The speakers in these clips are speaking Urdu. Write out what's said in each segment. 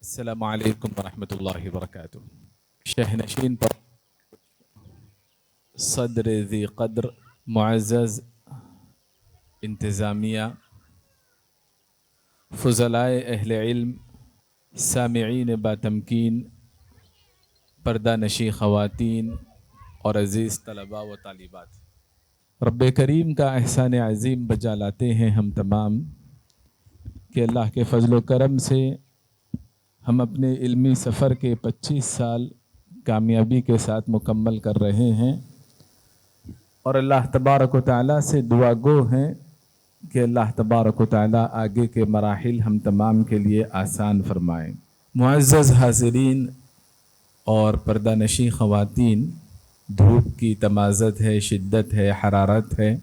السلام علیکم ورحمۃ اللہ وبرکاتہ۔ شہنشین پر صدر ذی قدر معزز انتظامیہ، فضلائے اہل علم، سامعین باتمکین، پردہ نشی خواتین اور عزیز طلباء و طالبات، رب کریم کا احسان عظیم بجا لاتے ہیں ہم تمام کہ اللہ کے فضل و کرم سے ہم اپنے علمی سفر کے 25 سال کامیابی کے ساتھ مکمل کر رہے ہیں، اور اللہ تبارک و تعالیٰ سے دعا گو ہیں کہ اللہ تبارک و تعالیٰ آگے کے مراحل ہم تمام کے لیے آسان فرمائیں۔ معزز حاضرین اور پردہ نشی خواتین، دھوپ کی تمازت ہے، شدت ہے، حرارت ہے،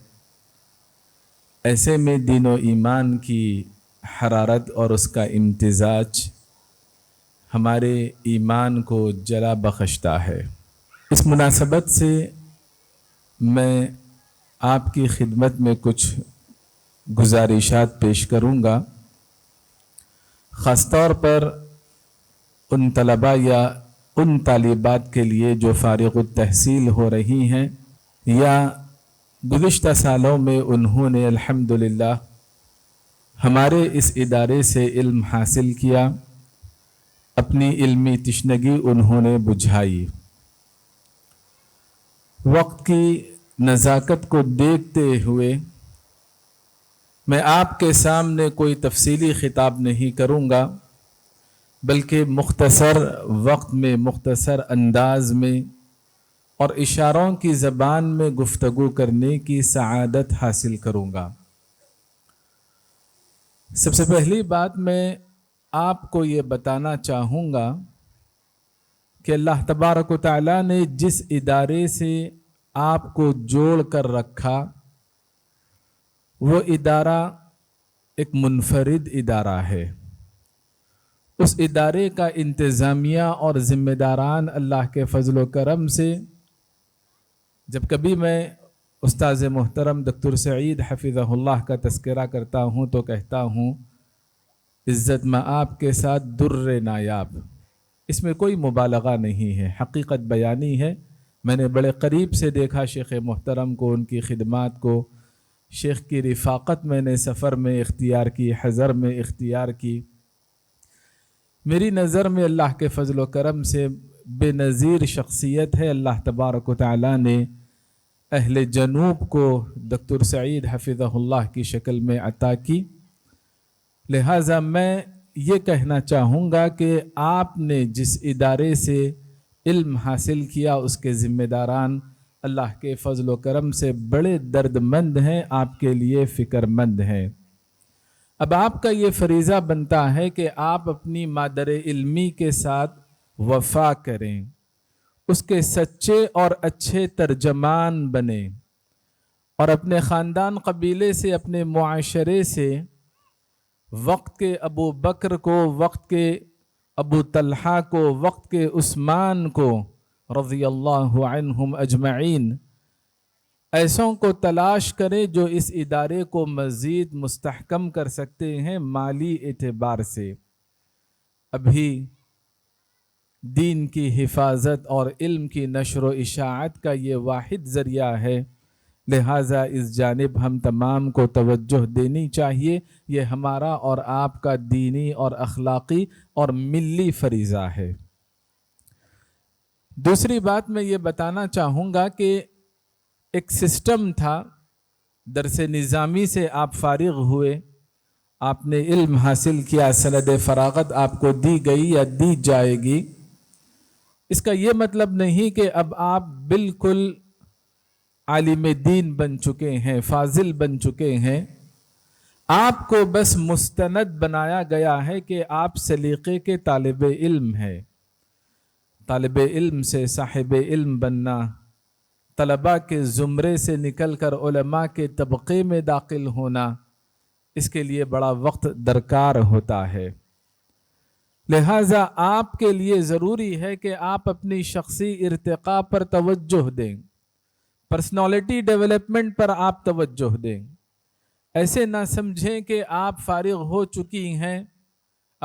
ایسے میں دین و ایمان کی حرارت اور اس کا امتزاج ہمارے ایمان کو جلا بخشتا ہے۔ اس مناسبت سے میں آپ کی خدمت میں کچھ گزارشات پیش کروں گا، خاص طور پر ان طلباء یا ان طالبات کے لیے جو فارغ التحصیل ہو رہی ہیں یا گزشتہ سالوں میں انہوں نے الحمدللہ ہمارے اس ادارے سے علم حاصل کیا، اپنی علمی تشنگی انہوں نے بجھائی۔ وقت کی نزاکت کو دیکھتے ہوئے میں آپ کے سامنے کوئی تفصیلی خطاب نہیں کروں گا، بلکہ مختصر وقت میں، مختصر انداز میں اور اشاروں کی زبان میں گفتگو کرنے کی سعادت حاصل کروں گا۔ سب سے پہلی بات میں آپ کو یہ بتانا چاہوں گا کہ اللہ تبارک و تعالیٰ نے جس ادارے سے آپ کو جوڑ کر رکھا، وہ ادارہ ایک منفرد ادارہ ہے۔ اس ادارے کا انتظامیہ اور ذمہ داران اللہ کے فضل و کرم سے، جب کبھی میں استاذ محترم دکتور سعید حفظہ اللہ کا تذکرہ کرتا ہوں تو کہتا ہوں عزت مآب کے ساتھ در نایاب۔ اس میں کوئی مبالغہ نہیں ہے، حقیقت بیانی ہے۔ میں نے بڑے قریب سے دیکھا شیخ محترم کو، ان کی خدمات کو، شیخ کی رفاقت میں نے سفر میں اختیار کی، حضر میں اختیار کی۔ میری نظر میں اللہ کے فضل و کرم سے بے نظیر شخصیت ہے۔ اللہ تبارک و تعالیٰ نے اہل جنوب کو دکتور سعید حفظہ اللہ کی شکل میں عطا کی، لہٰذا میں یہ کہنا چاہوں گا کہ آپ نے جس ادارے سے علم حاصل کیا، اس کے ذمہ داران اللہ کے فضل و کرم سے بڑے درد مند ہیں، آپ کے لیے فکر مند ہیں۔ اب آپ کا یہ فریضہ بنتا ہے کہ آپ اپنی مادر علمی کے ساتھ وفا کریں، اس کے سچے اور اچھے ترجمان بنیں، اور اپنے خاندان قبیلے سے، اپنے معاشرے سے وقت کے ابو بکر کو، وقت کے ابو طلحہ کو، وقت کے عثمان کو رضی اللہ عنہم اجمعین، ایسوں کو تلاش کریں جو اس ادارے کو مزید مستحکم کر سکتے ہیں مالی اعتبار سے۔ ابھی دین کی حفاظت اور علم کی نشر و اشاعت کا یہ واحد ذریعہ ہے، لہٰذا اس جانب ہم تمام کو توجہ دینی چاہیے۔ یہ ہمارا اور آپ کا دینی اور اخلاقی اور ملی فریضہ ہے۔ دوسری بات میں یہ بتانا چاہوں گا کہ ایک سسٹم تھا، درس نظامی سے آپ فارغ ہوئے، آپ نے علم حاصل کیا، سند فراغت آپ کو دی گئی یا دی جائے گی۔ اس کا یہ مطلب نہیں کہ اب آپ بالکل عالم دین بن چکے ہیں، فاضل بن چکے ہیں۔ آپ کو بس مستند بنایا گیا ہے کہ آپ سلیقے کے طالب علم ہیں۔ طالب علم سے صاحب علم بننا، طلباء کے زمرے سے نکل کر علماء کے طبقے میں داخل ہونا، اس کے لیے بڑا وقت درکار ہوتا ہے۔ لہٰذا آپ کے لیے ضروری ہے کہ آپ اپنی شخصی ارتقاء پر توجہ دیں، پرسنالٹی ڈیولپمنٹ پر آپ توجہ دیں۔ ایسے نہ سمجھیں کہ آپ فارغ ہو چکی ہیں،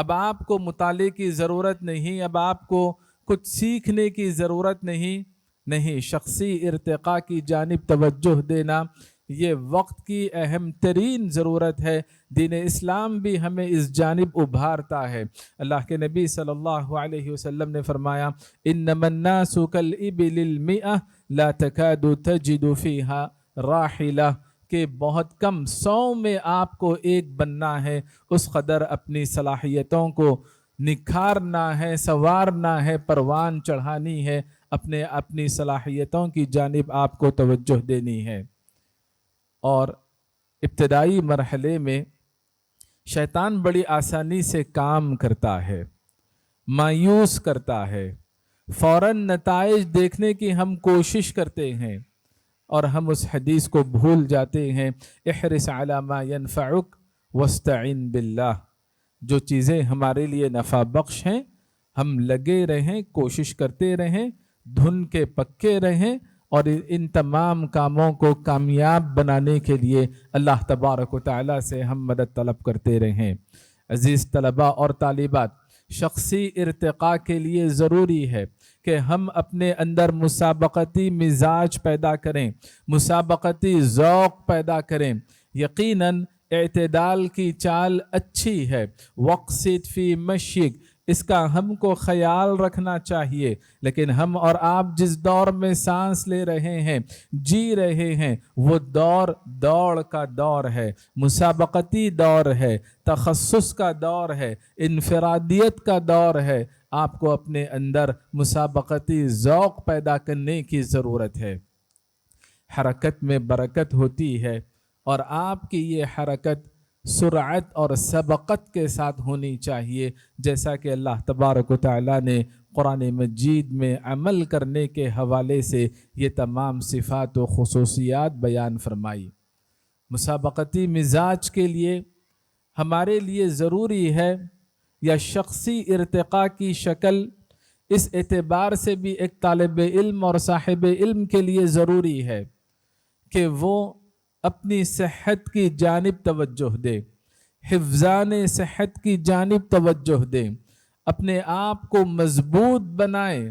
اب آپ کو مطالعے کی ضرورت نہیں، اب آپ کو کچھ سیکھنے کی ضرورت نہیں، شخصی ارتقاء کی جانب توجہ دینا یہ وقت کی اہم ترین ضرورت ہے۔ دین اسلام بھی ہمیں اس جانب ابھارتا ہے۔ اللہ کے نبی صلی اللہ علیہ وسلم نے فرمایا انما الناس کالابل المئة لا تکاد تجد فیها راحلہ، کہ بہت کم 100 میں آپ کو ایک بننا ہے، اس قدر اپنی صلاحیتوں کو نکھارنا ہے، سنوارنا ہے، پروان چڑھانی ہے، اپنی صلاحیتوں کی جانب آپ کو توجہ دینی ہے۔ اور ابتدائی مرحلے میں شیطان بڑی آسانی سے کام کرتا ہے، مایوس کرتا ہے، فوراً نتائج دیکھنے کی ہم کوشش کرتے ہیں اور ہم اس حدیث کو بھول جاتے ہیں احرص علی ما ینفعک واستعن باللہ، جو چیزیں ہمارے لیے نفع بخش ہیں ہم لگے رہیں، کوشش کرتے رہیں، دھن کے پکے رہیں اور ان تمام کاموں کو کامیاب بنانے کے لیے اللہ تبارک و تعالیٰ سے ہم مدد طلب کرتے رہیں۔ عزیز طلباء اور طالبات، شخصی ارتقاء کے لیے ضروری ہے کہ ہم اپنے اندر مسابقتی مزاج پیدا کریں، مسابقتی ذوق پیدا کریں۔ یقیناً اعتدال کی چال اچھی ہے، وقصد فی مشیک، اس کا ہم کو خیال رکھنا چاہیے، لیکن ہم اور آپ جس دور میں سانس لے رہے ہیں، جی رہے ہیں، وہ دور دوڑ کا دور ہے، مسابقتی دور ہے، تخصص کا دور ہے، انفرادیت کا دور ہے۔ آپ کو اپنے اندر مسابقتی ذوق پیدا کرنے کی ضرورت ہے۔ حرکت میں برکت ہوتی ہے اور آپ کی یہ حرکت سرعت اور سبقت کے ساتھ ہونی چاہیے، جیسا کہ اللہ تبارک و تعالیٰ نے قرآن مجید میں عمل کرنے کے حوالے سے یہ تمام صفات و خصوصیات بیان فرمائی۔ مسابقتی مزاج کے لیے ہمارے لیے ضروری ہے، یا شخصی ارتقاء کی شکل اس اعتبار سے بھی ایک طالب علم اور صاحب علم کے لیے ضروری ہے کہ وہ اپنی صحت کی جانب توجہ دے، حفظان صحت کی جانب توجہ دے، اپنے آپ کو مضبوط بنائے۔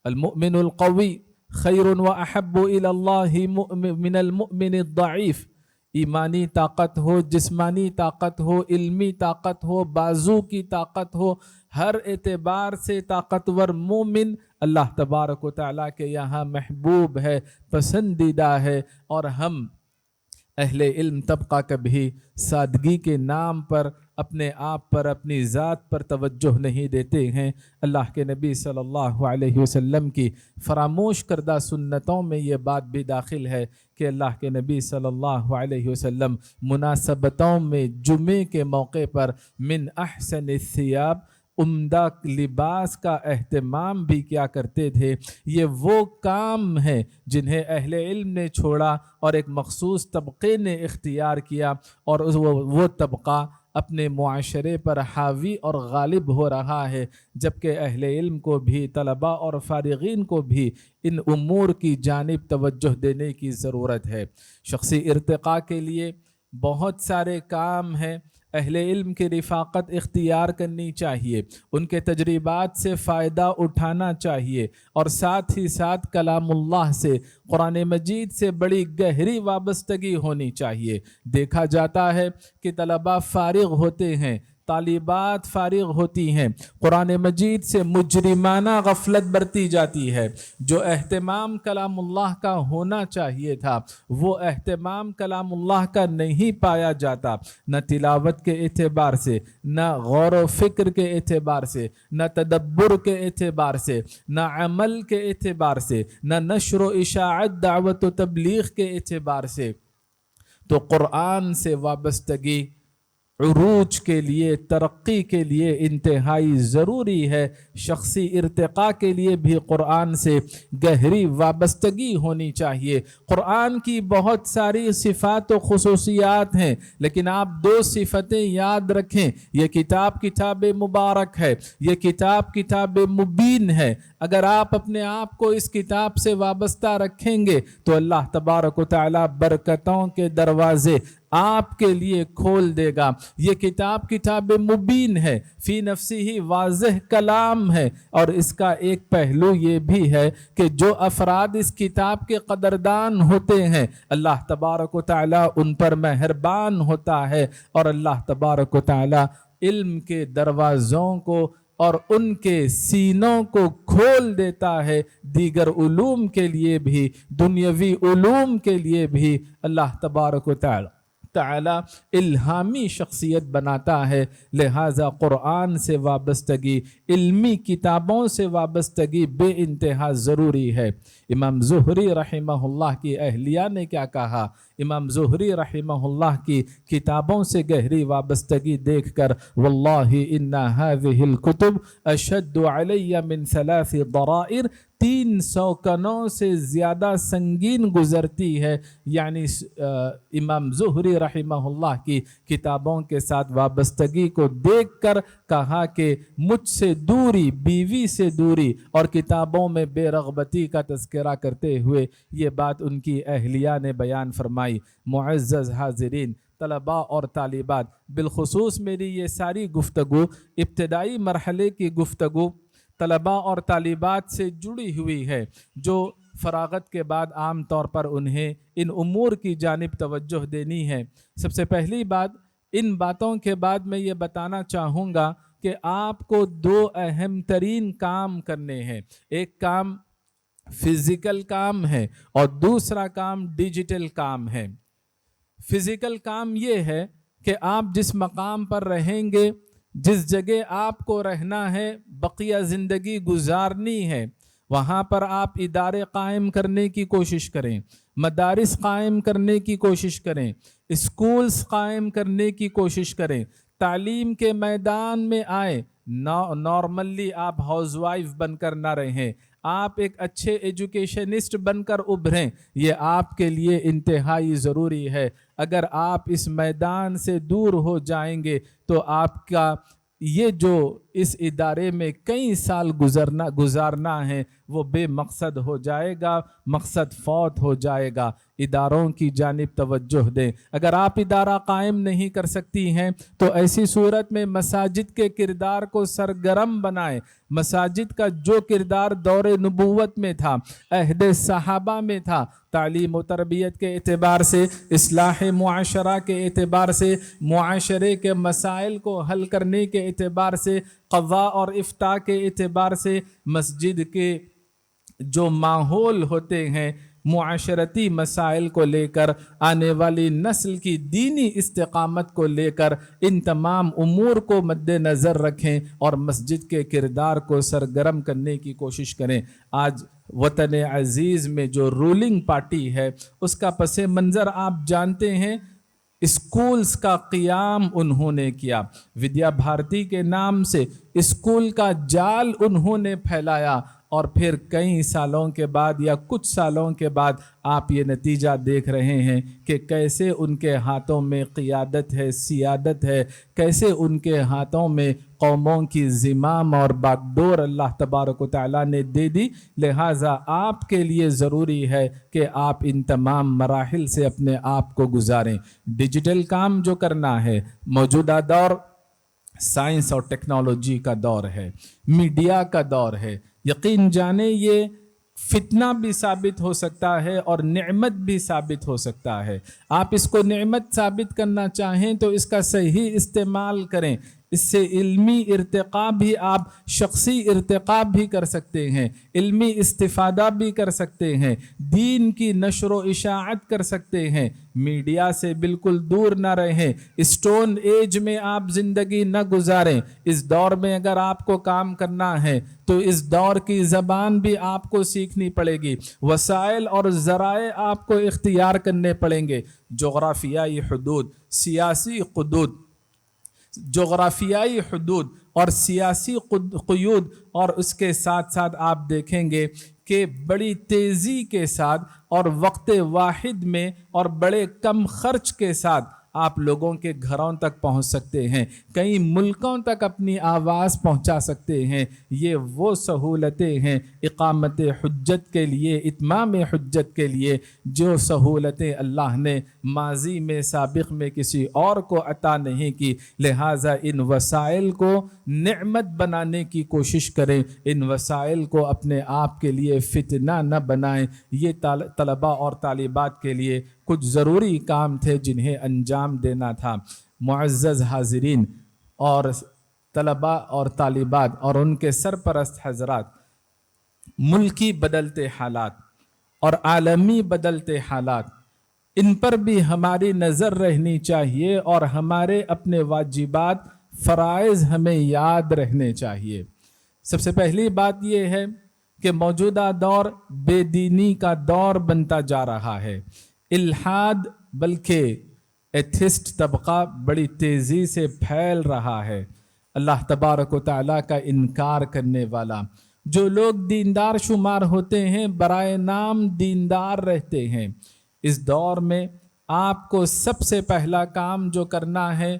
المؤمن القوی خیر و احب الی اللہ من المؤمن الضعیف، ایمانی طاقت ہو، جسمانی طاقت ہو، علمی طاقت ہو، بازو کی طاقت ہو، ہر اعتبار سے طاقتور مومن اللہ تبارک و تعالیٰ کے یہاں محبوب ہے، پسندیدہ ہے۔ اور ہم اہل علم طبقہ کبھی سادگی کے نام پر اپنے آپ پر، اپنی ذات پر توجہ نہیں دیتے ہیں۔ اللہ کے نبی صلی اللہ علیہ وسلم کی فراموش کردہ سنتوں میں یہ بات بھی داخل ہے کہ اللہ کے نبی صلی اللہ علیہ وسلم مناسبتوں میں جمعے کے موقع پر من احسن الثیاب، عمدہ لباس کا اہتمام بھی کیا کرتے تھے۔ یہ وہ کام ہیں جنہیں اہل علم نے چھوڑا اور ایک مخصوص طبقے نے اختیار کیا، اور وہ طبقہ اپنے معاشرے پر حاوی اور غالب ہو رہا ہے، جبکہ اہل علم کو بھی، طلباء اور فارغین کو بھی ان امور کی جانب توجہ دینے کی ضرورت ہے۔ شخصی ارتقاء کے لیے بہت سارے کام ہیں۔ اہل علم کی رفاقت اختیار کرنی چاہیے، ان کے تجربات سے فائدہ اٹھانا چاہیے، اور ساتھ ہی ساتھ کلام اللہ سے، قرآن مجید سے بڑی گہری وابستگی ہونی چاہیے۔ دیکھا جاتا ہے کہ طلباء فارغ ہوتے ہیں، طالبات فارغ ہوتی ہیں، قرآن مجید سے مجرمانہ غفلت برتی جاتی ہے۔ جو اہتمام کلام اللہ کا ہونا چاہیے تھا وہ اہتمام کلام اللہ کا نہیں پایا جاتا، نہ تلاوت کے اعتبار سے، نہ غور و فکر کے اعتبار سے، نہ تدبر کے اعتبار سے، نہ عمل کے اعتبار سے، نہ نشر و اشاعت، دعوت و تبلیغ کے اعتبار سے۔ تو قرآن سے وابستگی عروج کے لیے، ترقی کے لیے انتہائی ضروری ہے۔ شخصی ارتقاء کے لیے بھی قرآن سے گہری وابستگی ہونی چاہیے۔ قرآن کی بہت ساری صفات و خصوصیات ہیں، لیکن آپ 2 صفتیں یاد رکھیں۔ یہ کتاب مبارک ہے، یہ کتاب مبین ہے۔ اگر آپ اپنے آپ کو اس کتاب سے وابستہ رکھیں گے تو اللہ تبارک و تعالیٰ برکتوں کے دروازے آپ کے لیے کھول دے گا۔ یہ کتاب کتاب مبین ہے، فی نفسی ہی واضح کلام ہے، اور اس کا ایک پہلو یہ بھی ہے کہ جو افراد اس کتاب کے قدردان ہوتے ہیں اللہ تبارک و تعالیٰ ان پر مہربان ہوتا ہے، اور اللہ تبارک و تعالیٰ علم کے دروازوں کو اور ان کے سینوں کو کھول دیتا ہے دیگر علوم کے لیے بھی، دنیاوی علوم کے لیے بھی۔ اللہ تبارک و تعالی الہامی شخصیت بناتا ہے، لہٰذا قرآن سے وابستگی، علمی کتابوں سے وابستگی بے انتہا ضروری ہے۔ امام زہری رحمہ اللہ کی اہلیہ نے کیا کہا؟ امام زہری رحمہ اللہ کی کتابوں سے گہری وابستگی دیکھ کر واللہ ان هذه الكتب اشد علی من 3 ضرائر، 300 کنوں سے زیادہ سنگین گزرتی ہے، یعنی امام زہری رحمہ اللہ کی کتابوں کے ساتھ وابستگی کو دیکھ کر کہا کہ مجھ سے دوری، بیوی سے دوری اور کتابوں میں بے رغبتی کا تذکرہ کرتے ہوئے یہ بات ان کی اہلیہ نے بیان فرمائی۔ معزز حاضرین، طلباء اور طالبات، بالخصوص میری یہ ساری گفتگو ابتدائی مرحلے کی گفتگو طلباء اور طالبات سے جڑی ہوئی ہے جو فراغت کے بعد عام طور پر انہیں ان امور کی جانب توجہ دینی ہے۔ سب سے پہلی بات، ان باتوں کے بعد میں یہ بتانا چاہوں گا کہ آپ کو 2 اہم ترین کام کرنے ہیں۔ ایک کام فزیکل کام ہے اور دوسرا کام ڈیجیٹل کام ہے۔ فزیکل کام یہ ہے کہ آپ جس مقام پر رہیں گے، جس جگہ آپ کو رہنا ہے، بقیہ زندگی گزارنی ہے، وہاں پر آپ ادارے قائم کرنے کی کوشش کریں، مدارس قائم کرنے کی کوشش کریں، اسکولز قائم کرنے کی کوشش کریں، تعلیم کے میدان میں آئیں۔ نارملی آپ ہاؤس وائف بن کر نہ رہیں، آپ ایک اچھے ایجوکیشنسٹ بن کر ابھریں، یہ آپ کے لیے انتہائی ضروری ہے۔ اگر آپ اس میدان سے دور ہو جائیں گے تو آپ کا یہ جو اس ادارے میں کئی سال گزارنا ہے وہ بے مقصد ہو جائے گا، مقصد فوت ہو جائے گا۔ اداروں کی جانب توجہ دیں۔ اگر آپ ادارہ قائم نہیں کر سکتی ہیں تو ایسی صورت میں مساجد کے کردار کو سرگرم بنائیں۔ مساجد کا جو کردار دور نبوت میں تھا، عہد صحابہ میں تھا، تعلیم و تربیت کے اعتبار سے، اصلاح معاشرہ کے اعتبار سے، معاشرے کے مسائل کو حل کرنے کے اعتبار سے، قضاء اور افتاء کے اعتبار سے، مسجد کے جو ماحول ہوتے ہیں معاشرتی مسائل کو لے کر، آنے والی نسل کی دینی استقامت کو لے کر، ان تمام امور کو مد نظر رکھیں اور مسجد کے کردار کو سرگرم کرنے کی کوشش کریں۔ آج وطن عزیز میں جو رولنگ پارٹی ہے اس کا پس منظر آپ جانتے ہیں۔ اسکولز کا قیام انہوں نے کیا، ودیا بھارتی کے نام سے اسکول کا جال انہوں نے پھیلایا، اور پھر کئی سالوں کے بعد یا کچھ سالوں کے بعد آپ یہ نتیجہ دیکھ رہے ہیں کہ کیسے ان کے ہاتھوں میں قیادت ہے، سیادت ہے، کیسے ان کے ہاتھوں میں قوموں کی زمام اور باگڈور اللہ تبارک و تعالیٰ نے دے دی۔ لہٰذا آپ کے لیے ضروری ہے کہ آپ ان تمام مراحل سے اپنے آپ کو گزاریں۔ ڈیجیٹل کام جو کرنا ہے، موجودہ دور سائنس اور ٹیکنالوجی کا دور ہے، میڈیا کا دور ہے۔ یقین جانیں یہ فتنہ بھی ثابت ہو سکتا ہے اور نعمت بھی ثابت ہو سکتا ہے۔ آپ اس کو نعمت ثابت کرنا چاہیں تو اس کا صحیح استعمال کریں۔ اس سے علمی ارتقاء بھی، آپ شخصی ارتقاء بھی کر سکتے ہیں، علمی استفادہ بھی کر سکتے ہیں، دین کی نشر و اشاعت کر سکتے ہیں۔ میڈیا سے بالکل دور نہ رہیں، اسٹون ایج میں آپ زندگی نہ گزاریں۔ اس دور میں اگر آپ کو کام کرنا ہے تو اس دور کی زبان بھی آپ کو سیکھنی پڑے گی، وسائل اور ذرائع آپ کو اختیار کرنے پڑیں گے۔ جغرافیائی حدود، سیاسی حدود، جغرافیائی حدود اور سیاسی قیود، اور اس کے ساتھ ساتھ آپ دیکھیں گے کہ بڑی تیزی کے ساتھ اور وقت واحد میں اور بڑے کم خرچ کے ساتھ آپ لوگوں کے گھروں تک پہنچ سکتے ہیں، کئی ملکوں تک اپنی آواز پہنچا سکتے ہیں۔ یہ وہ سہولتیں ہیں اقامت حجت کے لیے، اتمام حجت کے لیے، جو سہولتیں اللہ نے ماضی میں سابق میں کسی اور کو عطا نہیں کی۔ لہٰذا ان وسائل کو نعمت بنانے کی کوشش کریں، ان وسائل کو اپنے آپ کے لیے فتنہ نہ بنائیں۔ یہ طلباء اور طالبات کے لیے کچھ ضروری کام تھے جنہیں انجام دینا تھا۔ معزز حاضرین اور طلباء اور طالبات اور ان کے سرپرست حضرات، ملکی بدلتے حالات اور عالمی بدلتے حالات، ان پر بھی ہماری نظر رہنی چاہیے اور ہمارے اپنے واجبات فرائض ہمیں یاد رہنے چاہیے۔ سب سے پہلی بات یہ ہے کہ موجودہ دور بے دینی کا دور بنتا جا رہا ہے۔ الحاد بلکہ ایتھسٹ طبقہ بڑی تیزی سے پھیل رہا ہے۔ اللہ تبارک و تعالیٰ کا انکار کرنے والا، جو لوگ دیندار شمار ہوتے ہیں برائے نام دیندار رہتے ہیں۔ اس دور میں آپ کو سب سے پہلا کام جو کرنا ہے،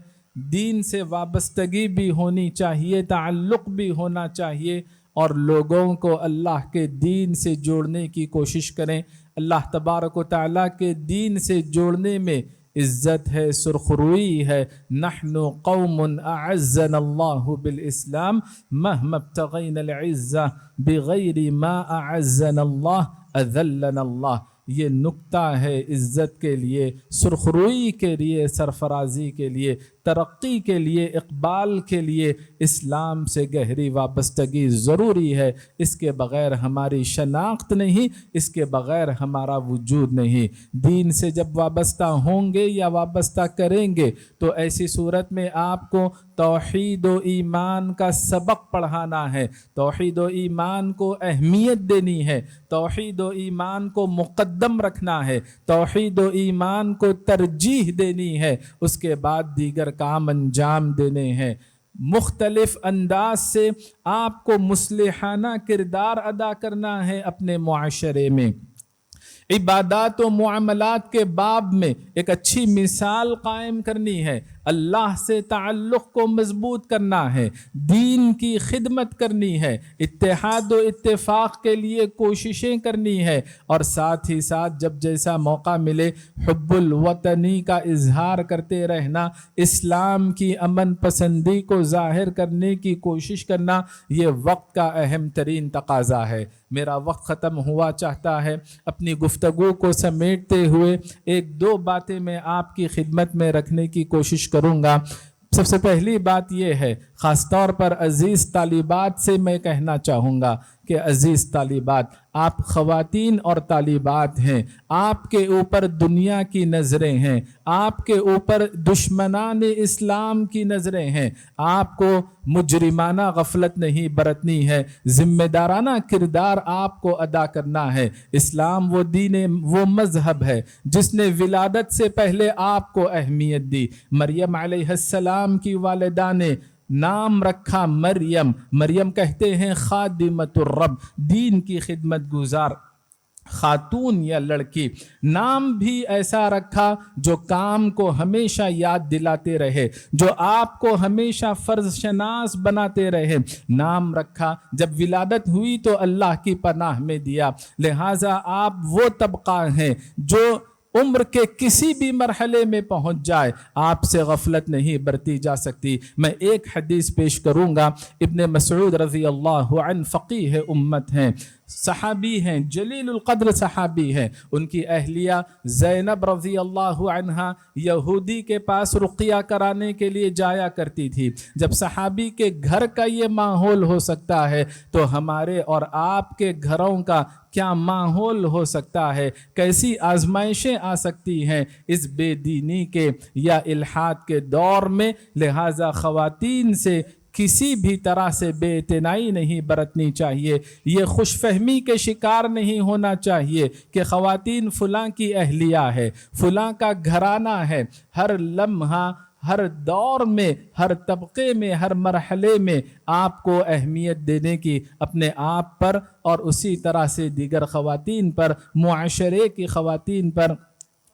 دین سے وابستگی بھی ہونی چاہیے، تعلق بھی ہونا چاہیے، اور لوگوں کو اللہ کے دین سے جوڑنے کی کوشش کریں۔ اللہ تبارک و تعالیٰ کے دین سے جوڑنے میں عزت ہے، سرخروئی ہے۔ نحن قوم اعزنا اللہ بالاسلام مهما ابتغینا العزہ بغیر ما اعزنا اللہ اذلنا اللہ۔ یہ نکتہ ہے عزت کے لیے، سرخروئی کے لیے، سرفرازی کے لیے، ترقی کے لیے، اقبال کے لیے اسلام سے گہری وابستگی ضروری ہے۔ اس کے بغیر ہماری شناخت نہیں، اس کے بغیر ہمارا وجود نہیں۔ دین سے جب وابستہ ہوں گے یا وابستہ کریں گے تو ایسی صورت میں آپ کو توحید و ایمان کا سبق پڑھانا ہے، توحید و ایمان کو اہمیت دینی ہے، توحید و ایمان کو مقدم رکھنا ہے، توحید و ایمان کو ترجیح دینی ہے، اس کے بعد دیگر کام انجام دینے ہیں۔ مختلف انداز سے آپ کو مصلحانہ کردار ادا کرنا ہے اپنے معاشرے میں۔ عبادات و معاملات کے باب میں ایک اچھی مثال قائم کرنی ہے، اللہ سے تعلق کو مضبوط کرنا ہے، دین کی خدمت کرنی ہے، اتحاد و اتفاق کے لیے کوششیں کرنی ہے، اور ساتھ ہی ساتھ جب جیسا موقع ملے حب الوطنی کا اظہار کرتے رہنا، اسلام کی امن پسندی کو ظاہر کرنے کی کوشش کرنا، یہ وقت کا اہم ترین تقاضا ہے۔ میرا وقت ختم ہوا چاہتا ہے، اپنی گفتگو کو سمیٹتے ہوئے ایک دو باتیں میں آپ کی خدمت میں رکھنے کی کوشش کروں گا۔ سب سے پہلی بات یہ ہے، خاص طور پر عزیز طالبات سے میں کہنا چاہوں گا کہ عزیز طالبات، آپ خواتین اور طالبات ہیں، آپ کے اوپر دنیا کی نظریں ہیں، آپ کے اوپر دشمنان اسلام کی نظریں ہیں، آپ کو مجرمانہ غفلت نہیں برتنی ہے، ذمہ دارانہ کردار آپ کو ادا کرنا ہے۔ اسلام وہ دین، وہ مذہب ہے جس نے ولادت سے پہلے آپ کو اہمیت دی۔ مریم علیہ السلام کی والدہ نے نام رکھا مریم، مریم کہتے ہیں خادمۃ الرب، دین کی خدمت گزار خاتون یا لڑکی۔ نام بھی ایسا رکھا جو کام کو ہمیشہ یاد دلاتے رہے، جو آپ کو ہمیشہ فرض شناس بناتے رہے۔ نام رکھا، جب ولادت ہوئی تو اللہ کی پناہ میں دیا۔ لہٰذا آپ وہ طبقہ ہیں جو عمر کے کسی بھی مرحلے میں پہنچ جائے، آپ سے غفلت نہیں برتی جا سکتی۔ میں ایک حدیث پیش کروں گا، ابن مسعود رضی اللہ عنہ فقیہ امت ہیں، صحابی ہیں، جلیل القدر صحابی ہیں۔ ان کی اہلیہ زینب رضی اللہ عنہا یہودی کے پاس رقیہ کرانے کے لیے جایا کرتی تھی۔ جب صحابی کے گھر کا یہ ماحول ہو سکتا ہے تو ہمارے اور آپ کے گھروں کا کیا ماحول ہو سکتا ہے، کیسی آزمائشیں آ سکتی ہیں اس بے دینی کے یا الحاد کے دور میں۔ لہٰذا خواتین سے کسی بھی طرح سے بے اعتنائی نہیں برتنی چاہیے، یہ خوش فہمی کے شکار نہیں ہونا چاہیے کہ خواتین فلاں کی اہلیہ ہے، فلاں کا گھرانہ ہے۔ ہر لمحہ، ہر دور میں، ہر طبقے میں، ہر مرحلے میں آپ کو اہمیت دینے کی اپنے آپ پر اور اسی طرح سے دیگر خواتین پر، معاشرے کی خواتین پر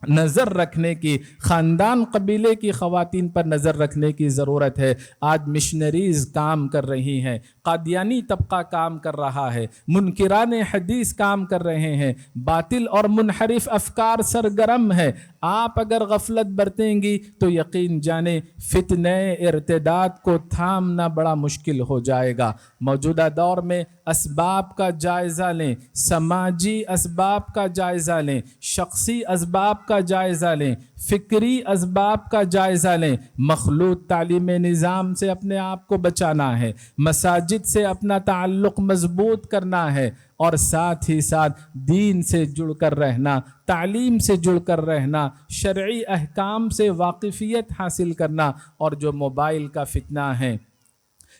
نظر رکھنے کی، خاندان قبیلے کی خواتین پر نظر رکھنے کی ضرورت ہے۔ آج مشنریز کام کر رہی ہیں، قادیانی طبقہ کام کر رہا ہے، منکران حدیث کام کر رہے ہیں، باطل اور منحرف افکار سرگرم ہے۔ آپ اگر غفلت برتیں گی تو یقین جانیں فتنہ ارتداد کو تھامنا بڑا مشکل ہو جائے گا۔ موجودہ دور میں اسباب کا جائزہ لیں، سماجی اسباب کا جائزہ لیں، شخصی اسباب کا جائزہ لیں، فکری اسباب کا جائزہ لیں۔ مخلوط تعلیم نظام سے اپنے آپ کو بچانا ہے، مساجد سے اپنا تعلق مضبوط کرنا ہے، اور ساتھ ہی ساتھ دین سے جڑ کر رہنا، تعلیم سے جڑ کر رہنا، شرعی احکام سے واقفیت حاصل کرنا، اور جو موبائل کا فتنہ ہے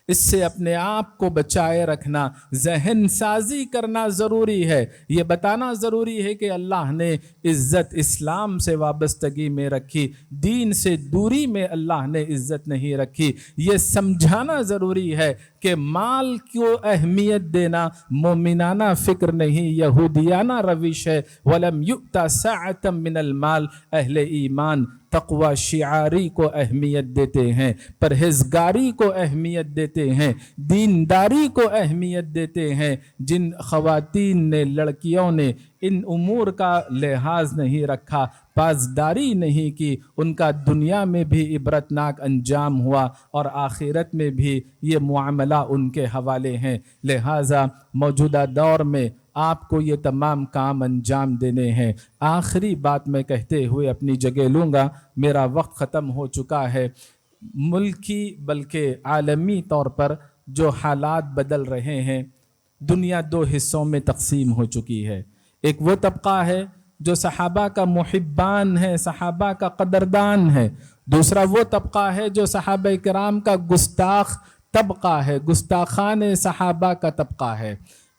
اس سے اپنے آپ کو بچائے رکھنا، ذہن سازی کرنا ضروری ہے۔ یہ بتانا ضروری ہے کہ اللہ نے عزت اسلام سے وابستگی میں رکھی، دین سے دوری میں اللہ نے عزت نہیں رکھی۔ یہ سمجھانا ضروری ہے کہ مال کو اہمیت دینا مومنانہ فکر نہیں، یہودیانہ روش ہے۔ وَلَمْ يُؤْتَ سَعَةً مِّنَ الْمَالِ، اہل ایمان تقوی شعاری کو اہمیت دیتے ہیں، پرہیزگاری کو اہمیت دیتے ہیں، دینداری کو اہمیت دیتے ہیں۔ جن خواتین نے، لڑکیوں نے ان امور کا لحاظ نہیں رکھا، پاسداری نہیں کی، ان کا دنیا میں بھی عبرتناک انجام ہوا اور آخرت میں بھی یہ معاملہ ان کے حوالے ہیں۔ لہٰذا موجودہ دور میں آپ کو یہ تمام کام انجام دینے ہیں۔ آخری بات میں کہتے ہوئے اپنی جگہ لوں گا، میرا وقت ختم ہو چکا ہے۔ ملکی بلکہ عالمی طور پر جو حالات بدل رہے ہیں، دنیا دو حصوں میں تقسیم ہو چکی ہے۔ ایک وہ طبقہ ہے جو صحابہ کا محبان ہے، صحابہ کا قدردان ہے۔ دوسرا وہ طبقہ ہے جو صحابہ کرام کا گستاخ طبقہ ہے، گستاخان صحابہ کا طبقہ ہے۔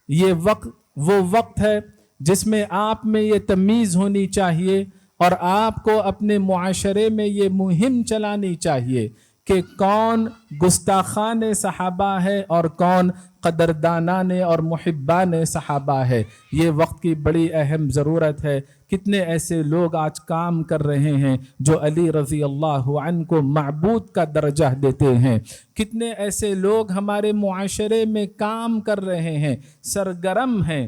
یہ وقت وہ وقت ہے جس میں آپ میں یہ تمیز ہونی چاہیے اور آپ کو اپنے معاشرے میں یہ مہم چلانی چاہیے کہ کون گستاخان صحابہ ہے اور کون قدردانان اور محبان صحابہ ہے۔ یہ وقت کی بڑی اہم ضرورت ہے۔ کتنے ایسے لوگ آج کام کر رہے ہیں جو علی رضی اللہ عنہ کو معبود کا درجہ دیتے ہیں۔ کتنے ایسے لوگ ہمارے معاشرے میں کام کر رہے ہیں، سرگرم ہیں،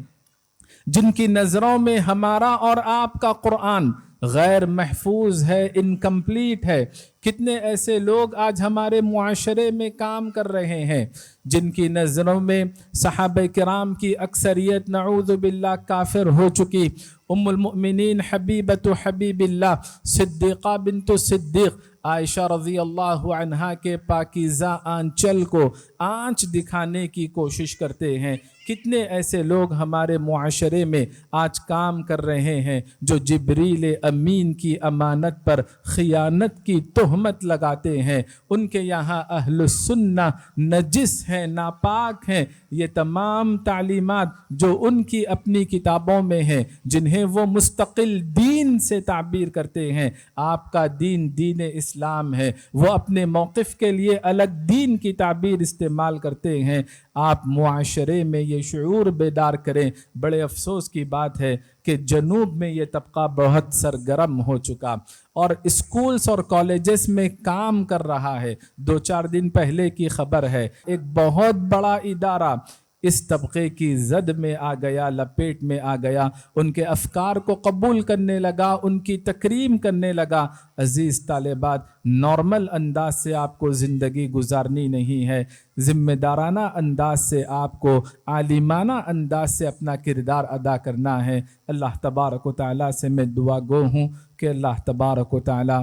جن کی نظروں میں ہمارا اور آپ کا قرآن غیر محفوظ ہے، انکمپلیٹ ہے۔ کتنے ایسے لوگ آج ہمارے معاشرے میں کام کر رہے ہیں جن کی نظروں میں صحابہ کرام کی اکثریت نعوذ باللہ کافر ہو چکی۔ ام المؤمنین حبیبۃ حبیب اللہ، صدیقہ بنت صدیق، عائشہ رضی اللہ عنہا کے پاکیزہ آنچل کو آنچ دکھانے کی کوشش کرتے ہیں۔ کتنے ایسے لوگ ہمارے معاشرے میں آج کام کر رہے ہیں جو جبریل امین کی امانت پر خیانت کی تہمت لگاتے ہیں۔ ان کے یہاں اہل السنہ نجس ہیں، ناپاک ہیں۔ یہ تمام تعلیمات جو ان کی اپنی کتابوں میں ہیں، جنہیں وہ مستقل دین سے تعبیر کرتے ہیں، آپ کا دین دین اسلام ہے، وہ اپنے موقف کے لیے الگ دین کی تعبیر استعمال کرتے ہیں۔ آپ معاشرے میں یہ شعور بیدار کریں۔ بڑے افسوس کی بات ہے کہ جنوب میں یہ طبقہ بہت سرگرم ہو چکا اور اسکولز اور کالجز میں کام کر رہا ہے۔ 2-4 دن پہلے کی خبر ہے، ایک بہت بڑا ادارہ اس طبقے کی زد میں آ گیا، لپیٹ میں آ گیا، ان کے افکار کو قبول کرنے لگا، ان کی تکریم کرنے لگا۔ عزیز طالبات، نارمل انداز سے آپ کو زندگی گزارنی نہیں ہے، ذمہ دارانہ انداز سے آپ کو، عالمانہ انداز سے اپنا کردار ادا کرنا ہے۔ اللہ تبارک و تعالیٰ سے میں دعا گو ہوں کہ اللہ تبارک و تعالیٰ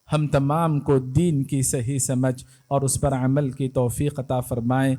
ہم تمام کو دین کی صحیح سمجھ اور اس پر عمل کی توفیق عطا فرمائیں۔